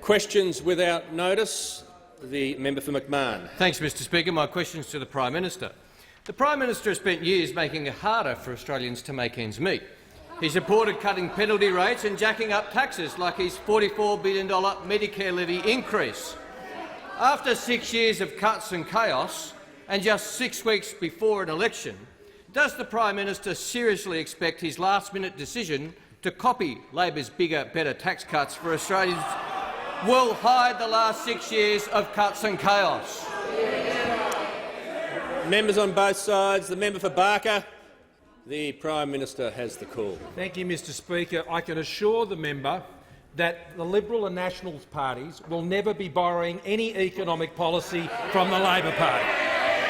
Questions without notice. The member for McMahon. Thanks, Mr Speaker. My question is to the Prime Minister. The Prime Minister has spent years making it harder for Australians to make ends meet. He supported cutting penalty rates and jacking up taxes, like his $44 billion Medicare levy increase. After 6 years of cuts and chaos, and just 6 weeks before an election, does the Prime Minister seriously expect his last-minute decision to copy Labor's bigger, better tax cuts for Australians will hide the last 6 years of cuts and chaos? Members on both sides. The member for Barker. The Prime Minister has the call. Thank you, Mr Speaker. I can assure the member that the Liberal and Nationals parties will never be borrowing any economic policy from the Labor Party.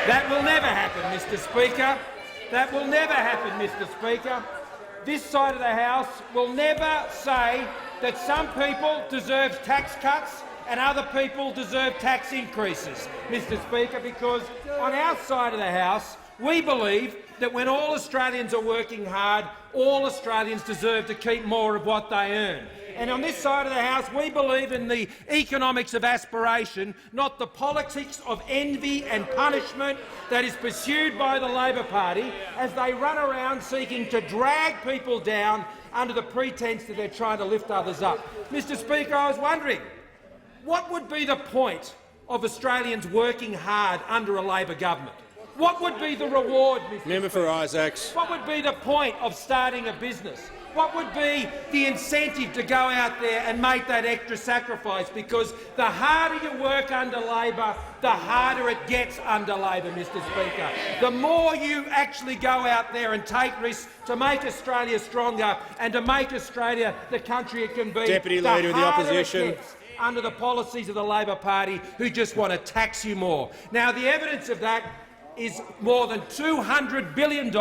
That will never happen, Mr Speaker. That will never happen, Mr Speaker. This side of the House will never say that some people deserve tax cuts and other people deserve tax increases, Mr Speaker, because on our side of the House we believe that when all Australians are working hard, all Australians deserve to keep more of what they earn. And on this side of the House we believe in the economics of aspiration, not the politics of envy and punishment that is pursued by the Labor Party as they run around seeking to drag people down under the pretence that they're trying to lift others up. Mr Speaker, I was wondering, what would be the point of Australians working hard under a Labor government? What would be the reward, Mr Member for Isaacs. What would be the point of starting a business? What would be the incentive to go out there and make that extra sacrifice? Because the harder you work under Labor, the harder it gets under Labor, Mr Speaker. The more you actually go out there and take risks to make Australia stronger and to make Australia the country it can be, Deputy Leader of the Opposition. Under the policies of the Labor Party, who just want to tax you more. Now, the evidence of that is more than $200 billion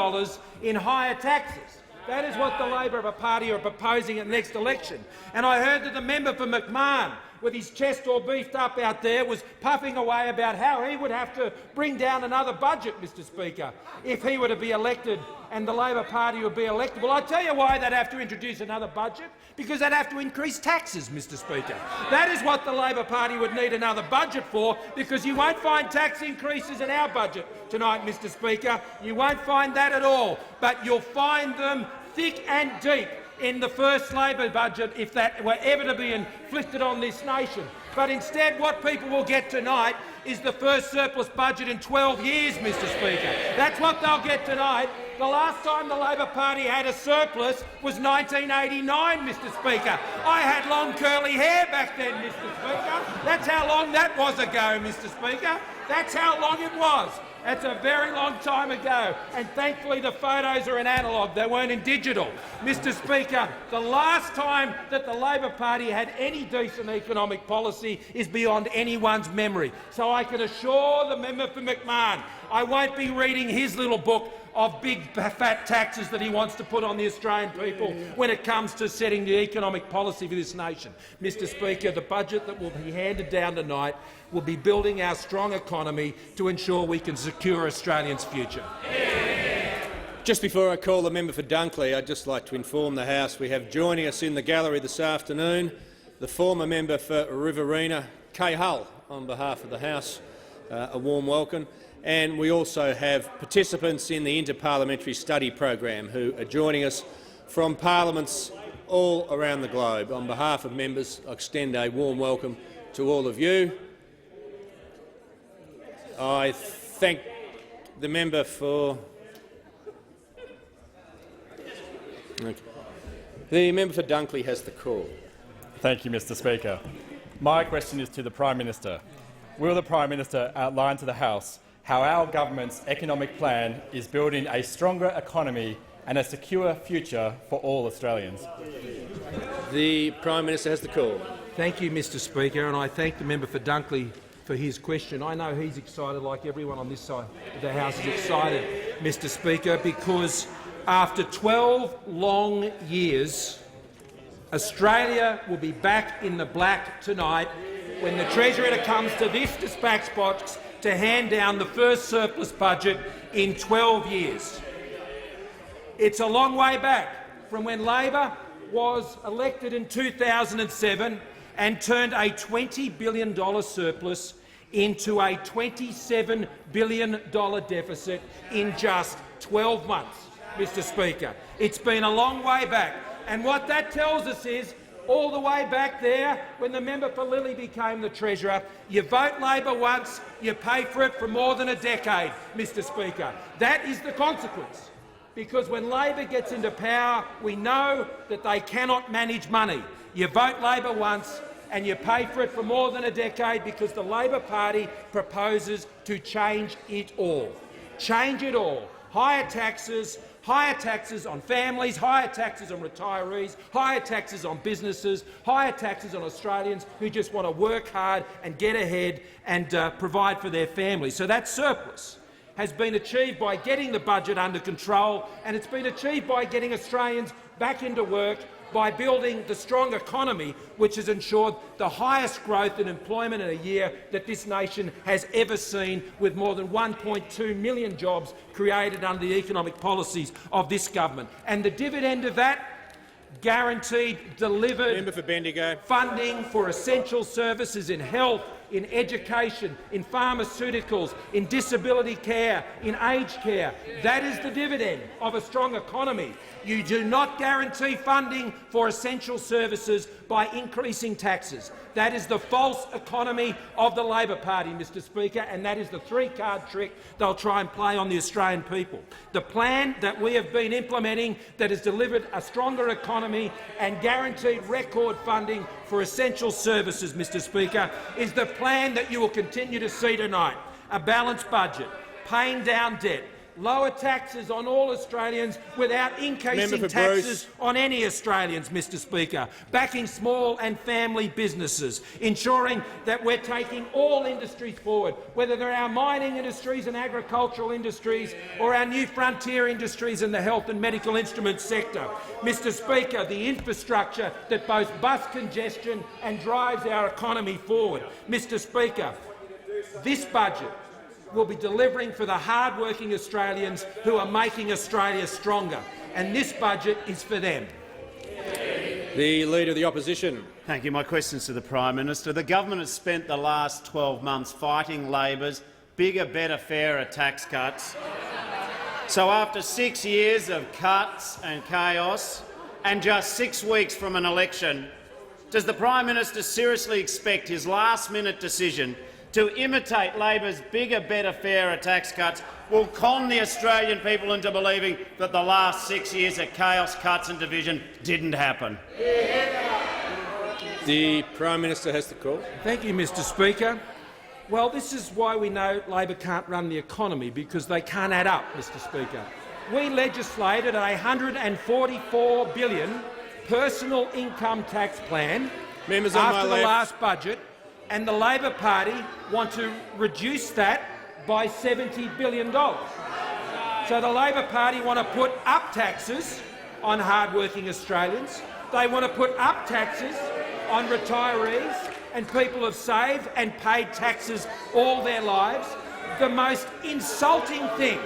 in higher taxes. That is what the Labor Party are proposing at the next election. And I heard that the member for McMahon, with his chest all beefed up out there, was puffing away about how he would have to bring down another budget, Mr Speaker, if he were to be elected and the Labor Party would be elected. Well, I tell you why they'd have to introduce another budget. Because they'd have to increase taxes, Mr Speaker. That is what the Labor Party would need another budget for, because you won't find tax increases in our budget tonight, Mr Speaker. You won't find that at all. But you'll find them thick and deep in the first Labor budget if that were ever to be inflicted on this nation. But instead, what people will get tonight is the first surplus budget in 12 years, Mr Speaker. That's what they'll get tonight. The last time the Labor Party had a surplus was 1989, Mr Speaker. I had long curly hair back then, Mr Speaker. That's how long that was ago, Mr Speaker. That's how long it was. That's a very long time ago, and thankfully the photos are in analogue, they weren't in digital. Mr Speaker, the last time that the Labor Party had any decent economic policy is beyond anyone's memory. So I can assure the member for McMahon I won't be reading his little book of big fat taxes that he wants to put on the Australian people when it comes to setting the economic policy for this nation. Mr Speaker, the budget that will be handed down tonight will be building our strong economy to ensure we can secure Australians' future. Just before I call the member for Dunkley, I'd just like to inform the House we have joining us in the gallery this afternoon the former member for Riverina, Kay Hull, on behalf of the House. A warm welcome. And we also have participants in the Interparliamentary Study Program who are joining us from parliaments all around the globe. On behalf of members, I extend a warm welcome to all of you. I thank the member for The member for Dunkley has the call. Thank you, Mr Speaker. My question is to the Prime Minister. Will the Prime Minister outline to the House how our government's economic plan is building a stronger economy and a secure future for all Australians? The Prime Minister has the call. Thank you, Mr Speaker, and I thank the member for Dunkley for his question. I know he's excited, like everyone on this side of the House is excited, Mr Speaker, because after 12 long years, Australia will be back in the black tonight when the Treasurer comes to this dispatch box to hand down the first surplus budget in 12 years. It's a long way back from when Labor was elected in 2007 and turned a $20 billion surplus into a $27 billion deficit in just 12 months, Mr Speaker. It's been a long way back. And what that tells us is, all the way back there, when the member for Lilly became the Treasurer, you vote Labor once, you pay for it for more than a decade, Mr Speaker. That is the consequence. Because when Labor gets into power, we know that they cannot manage money. You vote Labor once and you pay for it for more than a decade because the Labor Party proposes to change it all. Change it all. Higher taxes on families, higher taxes on retirees, higher taxes on businesses, higher taxes on Australians who just want to work hard and get ahead and provide for their families. So that surplus has been achieved by getting the budget under control, and it's been achieved by getting Australians back into work, by building the strong economy which has ensured the highest growth in employment in a year that this nation has ever seen, with more than 1.2 million jobs created under the economic policies of this government. And the dividend of that? Guaranteed, delivered funding for essential services in health, in education, in pharmaceuticals, in disability care, in aged care. That is the dividend of a strong economy. You do not guarantee funding for essential services by increasing taxes. That is the false economy of the Labor Party, Mr Speaker, and that is the three-card trick they'll try and play on the Australian people. The plan that we have been implementing that has delivered a stronger economy and guaranteed record funding for essential services, Mr Speaker, is the plan that you will continue to see tonight. A balanced budget, paying down debt, lower taxes on all Australians without increasing taxes on any Australians, Mr Speaker, backing small and family businesses, ensuring that we're taking all industries forward, whether they're our mining industries and agricultural industries or our new frontier industries in the health and medical instruments sector. Mr Speaker, the infrastructure that both busts congestion and drives our economy forward. Mr Speaker, this budget will be delivering for the hard-working Australians who are making Australia stronger, and this budget is for them. The Leader of the Opposition. Thank you. My question is to the Prime Minister. The government has spent the last 12 months fighting Labor's bigger, better, fairer tax cuts. So after 6 years of cuts and chaos and just 6 weeks from an election, does the Prime Minister seriously expect his last-minute decision to imitate Labor's bigger, better, fairer tax cuts will con the Australian people into believing that the last 6 years of chaos, cuts and division didn't happen? The Prime Minister has the call. Thank you, Mr Speaker. Well, this is why we know Labor can't run the economy, because they can't add up, Mr Speaker. We legislated a $144 billion personal income tax plan after the last budget, and the Labor Party want to reduce that by $70 billion. So the Labor Party want to put up taxes on hard-working Australians. They want to put up taxes on retirees and people who have saved and paid taxes all their lives. The most insulting thing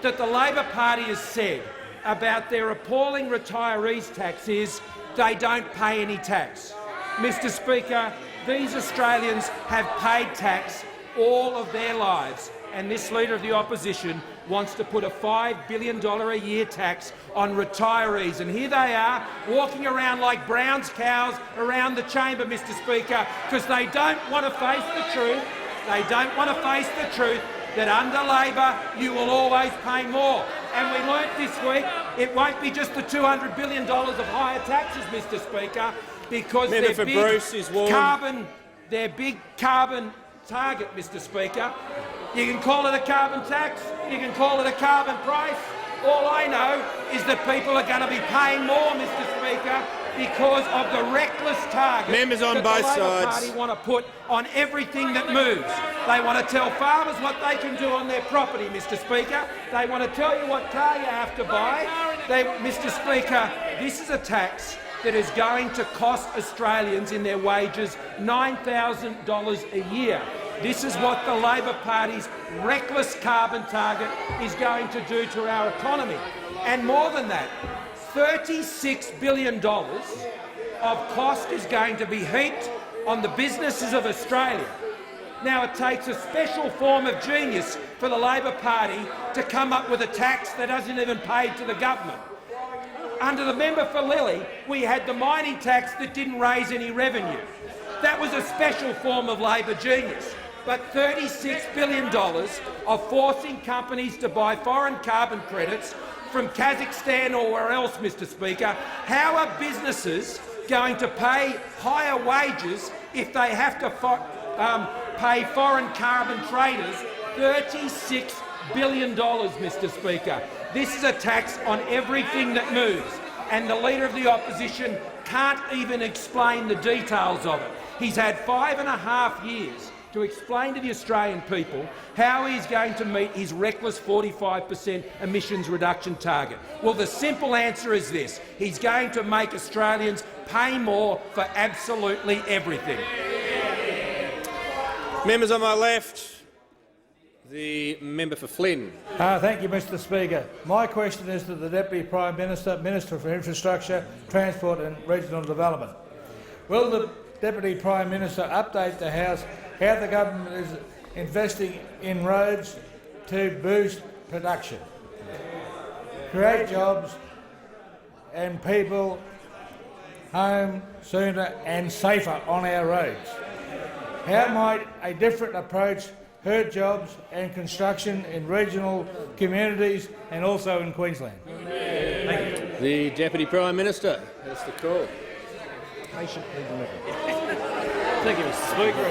that the Labor Party has said about their appalling retirees' tax is they don't pay any tax. Mr Speaker, these Australians have paid tax all of their lives, and this Leader of the Opposition wants to put a $5 billion a year tax on retirees. And here they are, walking around like Brown's cows around the chamber, Mr Speaker, because they don't want to face the truth. They don't want to face the truth that under Labor you will always pay more. And we learnt this week it won't be just the $200 billion of higher taxes, Mr Speaker, because their big carbon target, Mr Speaker. You can call it a carbon tax, you can call it a carbon price. All I know is that people are going to be paying more, Mr Speaker, because of the reckless target Members on that both the Labor sides. Party want to put on everything that moves. They want to tell farmers what they can do on their property, Mr Speaker. They want to tell you what car you have to buy. Mr Speaker, this is a tax that is going to cost Australians in their wages $9,000 a year. This is what the Labor Party's reckless carbon target is going to do to our economy. And more than that, $36 billion of cost is going to be heaped on the businesses of Australia. Now, it takes a special form of genius for the Labor Party to come up with a tax that isn't even paid to the government. Under the member for Lilly, we had the mining tax that didn't raise any revenue. That was a special form of Labor genius. But $36 billion of forcing companies to buy foreign carbon credits from Kazakhstan or where else, Mr Speaker, how are businesses going to pay higher wages if they have to pay foreign carbon traders $36 billion, Mr Speaker? This is a tax on everything that moves, and the Leader of the Opposition can't even explain the details of it. He's had 5.5 years to explain to the Australian people how he's going to meet his reckless 45% emissions reduction target. Well, the simple answer is this. He's going to make Australians pay more for absolutely everything. Members on my left, the member for Flynn. Thank you, Mr Speaker. My question is to the Deputy Prime Minister, Minister for Infrastructure, Transport and Regional Development. Will the Deputy Prime Minister update the House how the government is investing in roads to boost production, create jobs and people home sooner and safer on our roads? How might a different approach hurt jobs and construction in regional communities and also in Queensland? Thank you. The Deputy Prime Minister has the call. Thank you, Mr Speaker.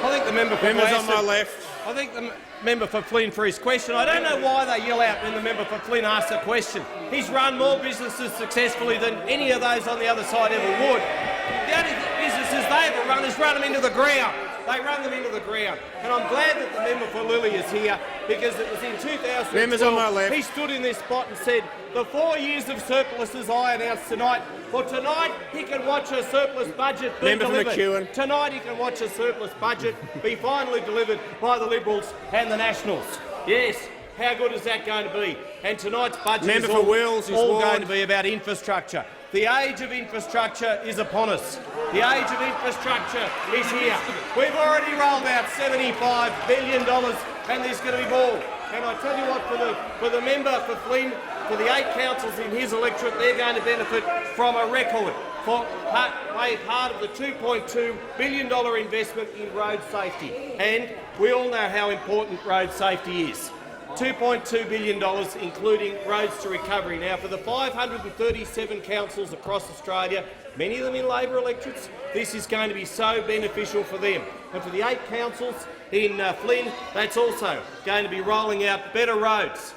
I think the member for Members on my left. I think the member for Flynn for his question. I don't know why they yell out when the member for Flynn asks a question. He's run more businesses successfully than any of those on the other side ever would. The only businesses they ever run is run them into the ground. They run them into the ground. And I'm glad that the member for Lilly is here because it was in 2012 Members on my left. he stood in this spot and said the 4 years of surpluses I announced tonight. Well, tonight he can watch a surplus budget be Member for delivered. McEwen. Tonight he can watch a surplus budget be finally delivered by the Liberals and the Nationals. Yes, how good is that going to be? And tonight's budget Member is for Wills is all warned. going to be about infrastructure. The age of infrastructure is upon us. The age of infrastructure is here. We've already rolled out $75 billion and there's going to be more. And I tell you what, for the member for Flynn, for the 8 councils in his electorate, they're going to benefit from a record for part of the $2.2 billion investment in road safety. And we all know how important road safety is. $2.2 billion, including roads to recovery. Now, for the 537 councils across Australia, many of them in Labor electorates, this is going to be so beneficial for them. And for the 8 councils in Flynn, that's also going to be rolling out better roads,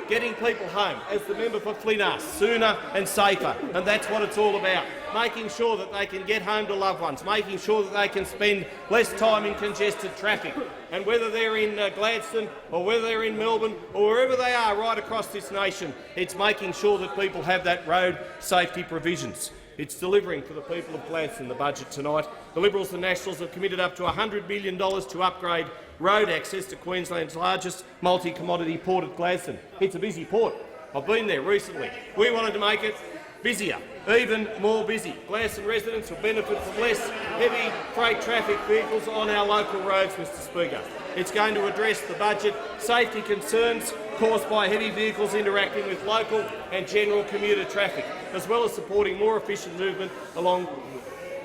getting people home, as the member for Flynn asked, sooner and safer. And that's what it's all about, making sure that they can get home to loved ones, making sure that they can spend less time in congested traffic. And whether they're in Gladstone or whether they're in Melbourne or wherever they are right across this nation, it's making sure that people have that road safety provisions. It's delivering for the people of Gladstone, the budget tonight. The Liberals and Nationals have committed up to $100 million to upgrade road access to Queensland's largest multi-commodity port at Gladstone. It's a busy port. I've been there recently. We wanted to make it busier, even more busy. Gladstone residents will benefit from less heavy freight traffic vehicles on our local roads, Mr Speaker. It's going to address the budget safety concerns caused by heavy vehicles interacting with local and general commuter traffic, as well as supporting more efficient movement along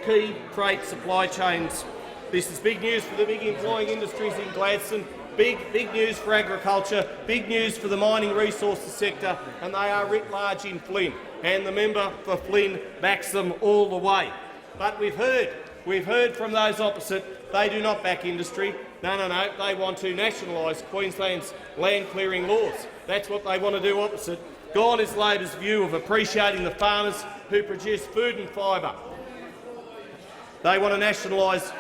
key freight supply chains. This is big news for the big employing industries in Gladstone, big news for agriculture, big news for the mining resources sector, and they are writ large in Flynn. And the member for Flynn backs them all the way. But we've heard from those opposite, they do not back industry. No, they want to nationalise Queensland's land clearing laws. That's what they want to do opposite. Gone is Labor's view of appreciating the farmers who produce food and fibre. They want to nationalise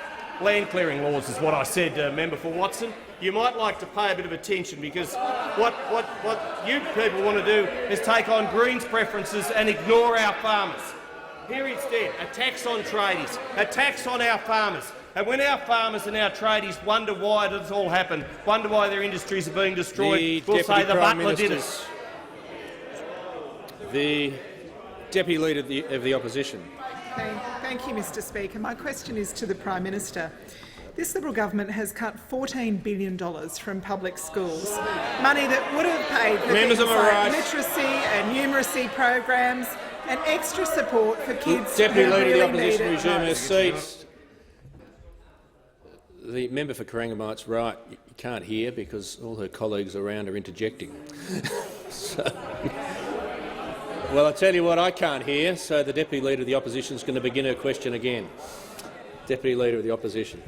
land clearing laws, is what I said, member for Watson. You might like to pay a bit of attention because what you people want to do is take on Greens' preferences and ignore our farmers. Here instead, a tax on tradies, a tax on our farmers. And when our farmers and our tradies wonder why it all happened, wonder why their industries are being destroyed, we'll say the butler did it. The Deputy Leader of the Opposition. Thank you, Mr Speaker. My question is to the Prime Minister. This Liberal government has cut $14 billion from public schools, money that would have paid for things like literacy and numeracy programs and extra support for kids Deputy who Leader really of the need Opposition, it resume her most. seat. The member for Corangamite's right. You can't hear because all her colleagues around are interjecting. Well, I tell you what, I can't hear, so the Deputy Leader of the Opposition is going to begin her question again. Deputy Leader of the Opposition.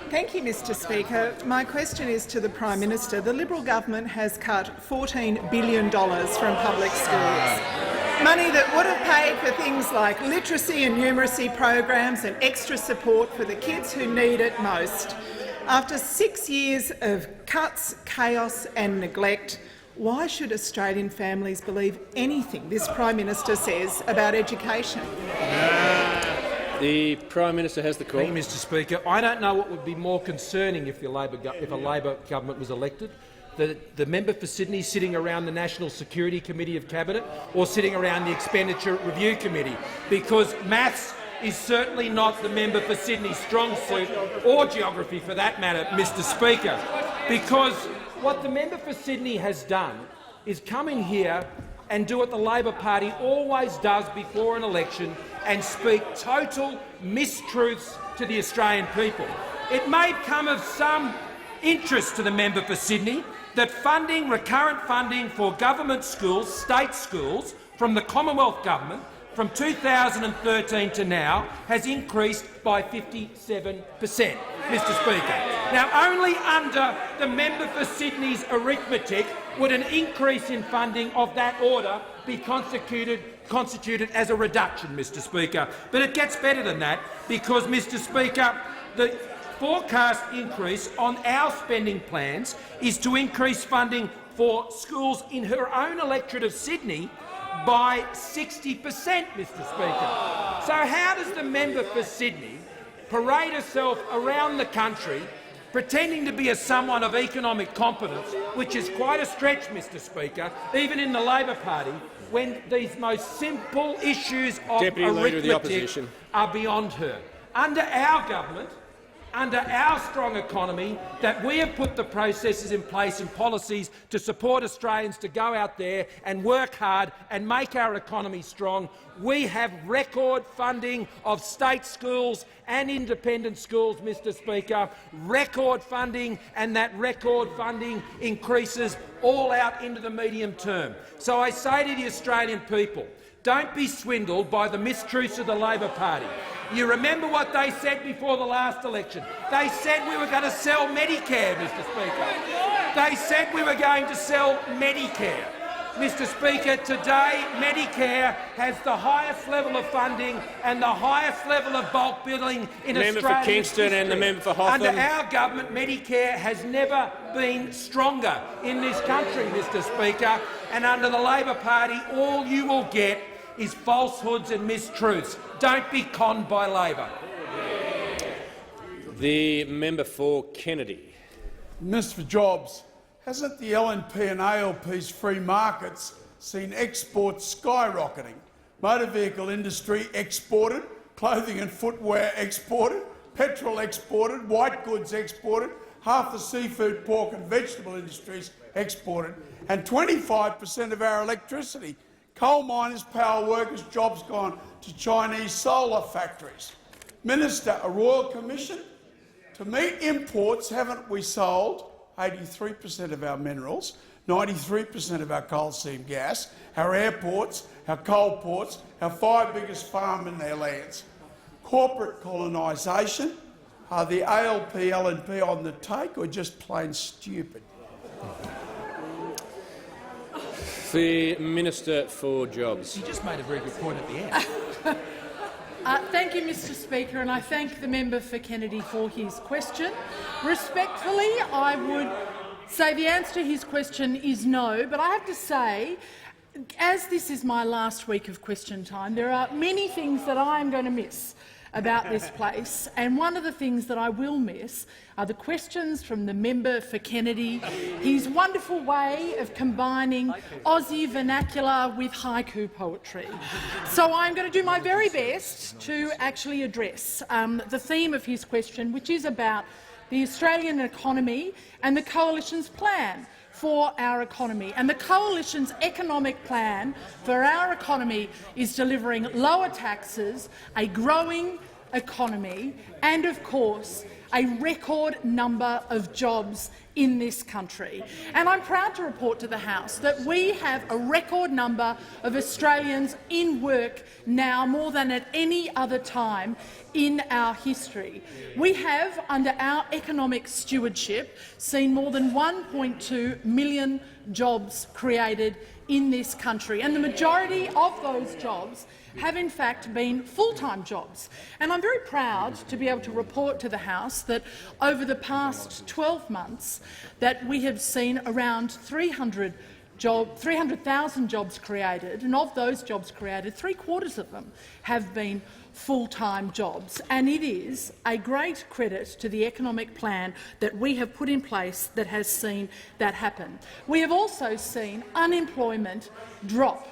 Thank you, Mr Speaker. My question is to the Prime Minister. The Liberal government has cut $14 billion from public schools, money that would have paid for things like literacy and numeracy programs and extra support for the kids who need it most. After 6 years of cuts, chaos and neglect, why should Australian families believe anything this Prime Minister says about education? The Prime Minister has the call. Thank you, Mr Speaker. I don't know what would be more concerning if a Labor government was elected. The member for Sydney sitting around the National Security Committee of Cabinet or sitting around the Expenditure Review Committee, because maths is certainly not the member for Sydney's strong suit, or geography for that matter, Mr Speaker. Because what the member for Sydney has done is come in here and do what the Labor Party always does before an election and speak total mistruths to the Australian people. It may come of some interest to the member for Sydney that funding, recurrent funding for government schools, state schools, from the Commonwealth Government from 2013 to now has increased by 57%, Mr Speaker. Now, only under the member for Sydney's arithmetic would an increase in funding of that order be constituted as a reduction, Mr Speaker. But it gets better than that because, Mr Speaker, the forecast increase on our spending plans is to increase funding for schools in her own electorate of Sydney by 60%, Mr Speaker. So how does the member for Sydney parade herself around the country pretending to be someone of economic competence, which is quite a stretch, Mr Speaker, even in the Labor Party, when these most simple issues of arithmetic are beyond her? Under our government, under our strong economy, that we have put the processes in place and policies to support Australians to go out there and work hard and make our economy strong. We have record funding of state schools and independent schools, Mr Speaker, record funding, and that record funding increases all out into the medium term. So I say to the Australian people, don't be swindled by the mistruths of the Labor Party. You remember what they said before the last election. They said we were going to sell Medicare, Mr Speaker. They said we were going to sell Medicare. Mr Speaker, today Medicare has the highest level of funding and the highest level of bulk billing in Australia. Member for Kingston and the member for Hotham. Under our government, Medicare has never been stronger in this country, Mr Speaker, and under the Labor Party all you will get is falsehoods and mistruths. Don't be conned by Labor. The member for Kennedy. Minister for Jobs, hasn't the LNP and ALP's free markets seen exports skyrocketing? Motor vehicle industry exported, clothing and footwear exported, petrol exported, white goods exported, half the seafood, pork and vegetable industries exported, and 25% of our electricity. Coal miners, power workers, jobs gone to Chinese solar factories. Minister, a royal commission? To meet imports, haven't we sold 83% of our minerals, 93% of our coal seam gas, our airports, our coal ports, our 5 biggest farm in their lands? Corporate colonisation? Are the ALP, LNP on the take or just plain stupid? The Minister for Jobs. You just made a very good point at the end. Thank you, Mr Speaker, and I thank the member for Kennedy for his question. Respectfully, I would say the answer to his question is no, but I have to say, as this is my last week of question time, there are many things that I am going to miss about this place, and one of the things that I will miss are the questions from the member for Kennedy, his wonderful way of combining Aussie vernacular with haiku poetry. So I'm going to do my very best to actually address the theme of his question, which is about the Australian economy and the Coalition's plan for our economy. And the Coalition's economic plan for our economy is delivering lower taxes, a growing economy and, of course, a record number of jobs in this country. And I'm proud to report to the House that we have a record number of Australians in work now, more than at any other time in our history. We have, under our economic stewardship, seen more than 1.2 million jobs created in this country, and the majority of those jobs have in fact been full-time jobs. And I'm very proud to be able to report to the House that over the past 12 months that we have seen around 300,000 jobs created, and of those jobs created, 3/4 of them have been full-time jobs. And it is a great credit to the economic plan that we have put in place that has seen that happen. We have also seen unemployment drop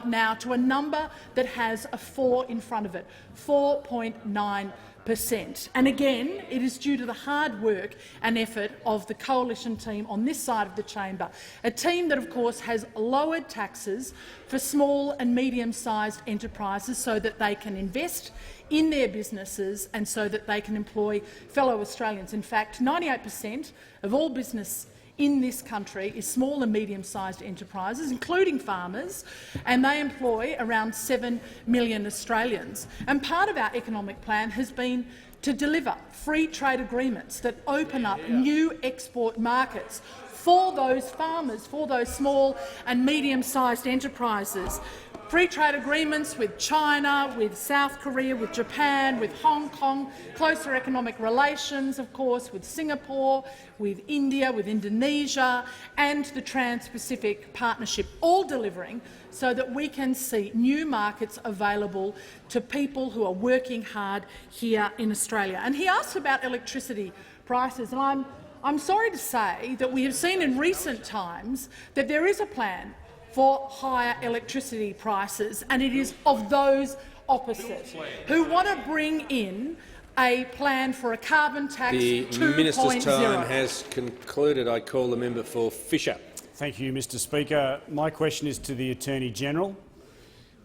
now to a number that has a 4 in front of it, 4.9%. And again, it is due to the hard work and effort of the Coalition team on this side of the chamber, a team that, of course, has lowered taxes for small and medium-sized enterprises so that they can invest in their businesses and so that they can employ fellow Australians. In fact, 98% of all business in this country is small and medium-sized enterprises, including farmers, and they employ around 7 million Australians. And part of our economic plan has been to deliver free trade agreements that open up new export markets for those farmers, for those small and medium-sized enterprises. Free trade agreements with China, with South Korea, with Japan, with Hong Kong, closer economic relations, of course, with Singapore, with India, with Indonesia, and the Trans-Pacific Partnership, all delivering so that we can see new markets available to people who are working hard here in Australia. And he asked about electricity prices, and I'm sorry to say that we have seen in recent times that there is a plan for higher electricity prices, and it is of those opposite who want to bring in a plan for a carbon tax 2.0. The minister's time has concluded. I call the member for Fisher. Thank you, Mr Speaker. My question is to the Attorney-General.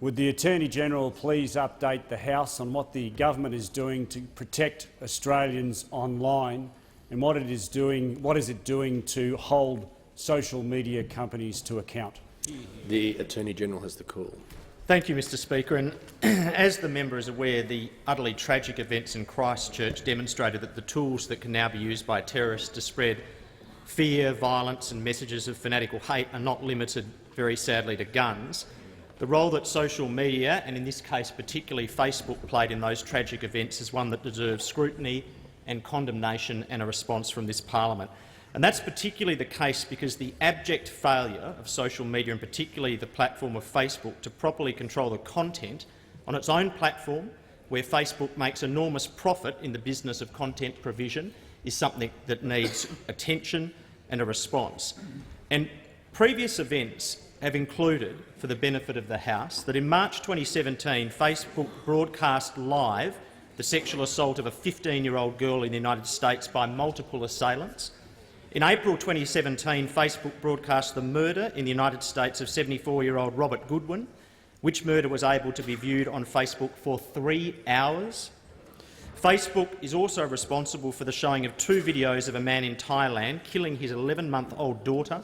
Would the Attorney-General please update the House on what the government is doing to protect Australians online, and what is it doing to hold social media companies to account? The Attorney-General has the call. Thank you, Mr Speaker. And as the member is aware, the utterly tragic events in Christchurch demonstrated that the tools that can now be used by terrorists to spread fear, violence and messages of fanatical hate are not limited, very sadly, to guns. The role that social media, and in this case particularly Facebook, played in those tragic events is one that deserves scrutiny and condemnation and a response from this parliament. And that's particularly the case because the abject failure of social media, and particularly the platform of Facebook, to properly control the content on its own platform, where Facebook makes enormous profit in the business of content provision, is something that needs attention and a response. And previous events have included, for the benefit of the House, that in March 2017 Facebook broadcast live the sexual assault of a 15-year-old girl in the United States by multiple assailants. In April 2017, Facebook broadcast the murder in the United States of 74-year-old Robert Goodwin, which murder was able to be viewed on Facebook for 3 hours. Facebook is also responsible for the showing of 2 videos of a man in Thailand killing his 11-month-old daughter,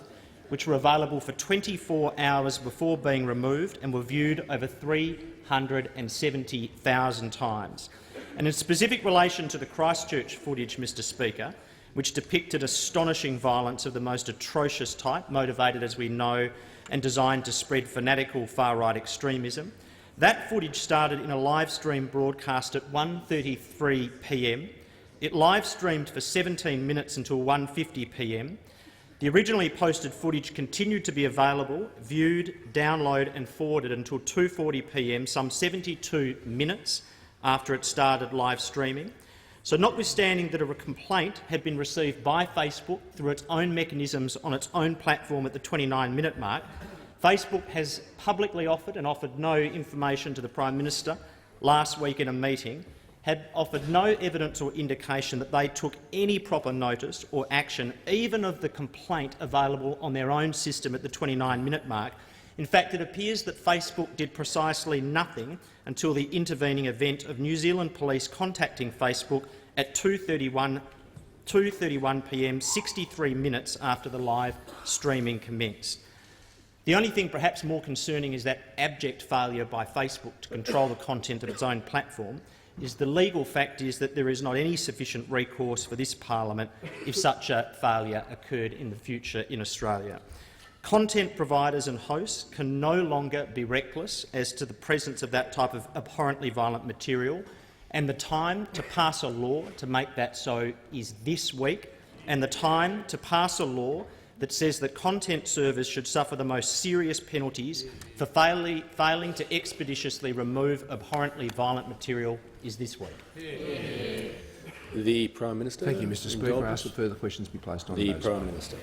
which were available for 24 hours before being removed and were viewed over 370,000 times. And in specific relation to the Christchurch footage, Mr Speaker, which depicted astonishing violence of the most atrocious type, motivated, as we know, and designed to spread fanatical far-right extremism. That footage started in a live-stream broadcast at 1:33 p.m. It live-streamed for 17 minutes until 1:50 p.m. The originally posted footage continued to be available, viewed, downloaded and forwarded until 2:40 p.m., some 72 minutes after it started live streaming. So notwithstanding that a complaint had been received by Facebook through its own mechanisms on its own platform at the 29-minute mark, Facebook has publicly offered no information to the Prime Minister last week in a meeting, had offered no evidence or indication that they took any proper notice or action, even of the complaint available on their own system at the 29-minute mark. In fact, it appears that Facebook did precisely nothing until the intervening event of New Zealand police contacting Facebook at 2:31 p.m, 63 minutes after the live streaming commenced. The only thing perhaps more concerning is that abject failure by Facebook to control the content of its own platform is the legal fact is that there is not any sufficient recourse for this parliament if such a failure occurred in the future in Australia. Content providers and hosts can no longer be reckless as to the presence of that type of abhorrently violent material, and the time to pass a law to make that so is this week, and the time to pass a law that says that content servers should suffer the most serious penalties for failing to expeditiously remove abhorrently violent material is this week. The Prime Minister. Thank you, Mr. Speaker. I ask that further questions be placed on the Prime Minister.